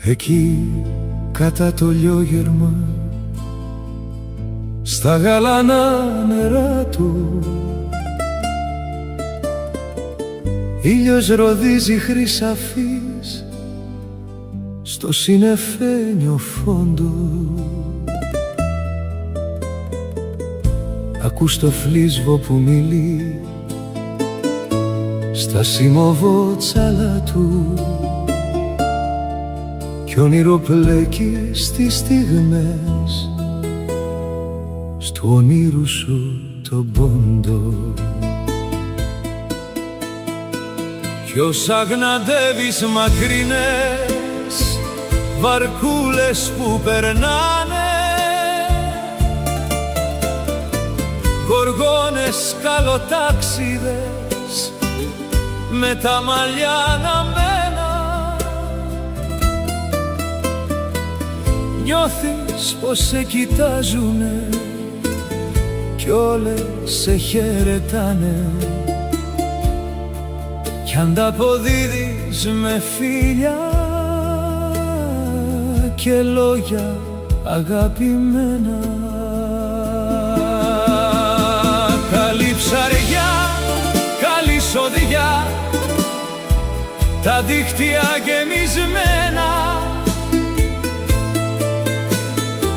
Εκεί κατά το λιόγερμα, στα γαλανά νερά του, ήλιος ροδίζει χρυσαφής στο συννεφένιο φόντο. Ακούς το φλίσβο που μιλεί στα σημοβότσαλα του κι όνειρο πλέκει στις στιγμές στου ονείρου σου τον πόντο. Κι ως αγναντεύεις μακρινές βαρκούλες που περνάνε, γοργόνες καλοτάξιδες με τα μαλλιά αναμένα, νιώθεις πως σε κοιτάζουνε κι όλες σε χαιρετάνε κι ανταποδίδεις με φιλιά και λόγια αγαπημένα. Καλή ψαριά, καλή σοδιά, τα δίχτυα γεμισμένα,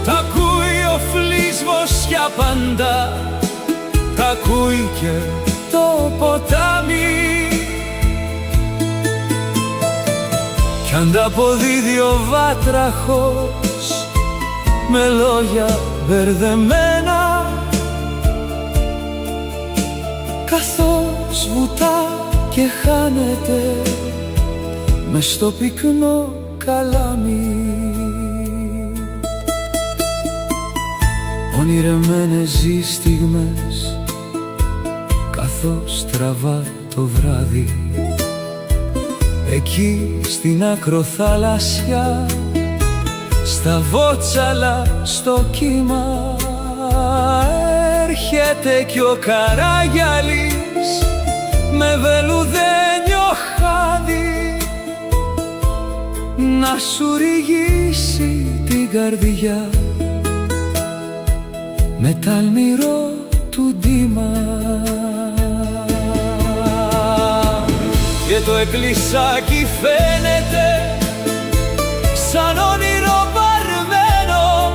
τ' ακούει ο φλίσβος για πάντα, τ' ακούει και το ποτάμι κι ανταποδίδει ο βάτραχος με λόγια μπερδεμένα, καθώς βουτά και χάνεται μες στο πυκνό καλάμι. Ονειρεμένες ζει στιγμές καθώς τραβά το βράδυ, εκεί στην ακροθαλασσιά, στα βότσαλα στο κύμα, έρχεται κι ο Καράγιαλης με βελουδένιο χάδι να σου ρηγήσει την καρδιά με τ' αλμυρό του ντύμα. Και το εκκλησάκι φαίνεται σαν όνειρο παρμένο,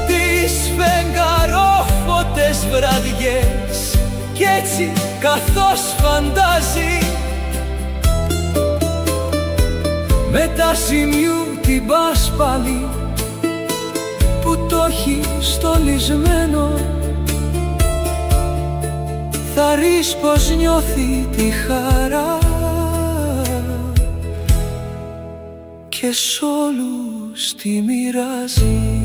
τις φεγγαρόφωτες βραδιές κι έτσι καθώς φαντάζει με τα σημειού την πάσπαλη που το έχει στολισμένο, θα ρεις πως νιώθει τη χαρά και σ' όλους τη μοιράζει.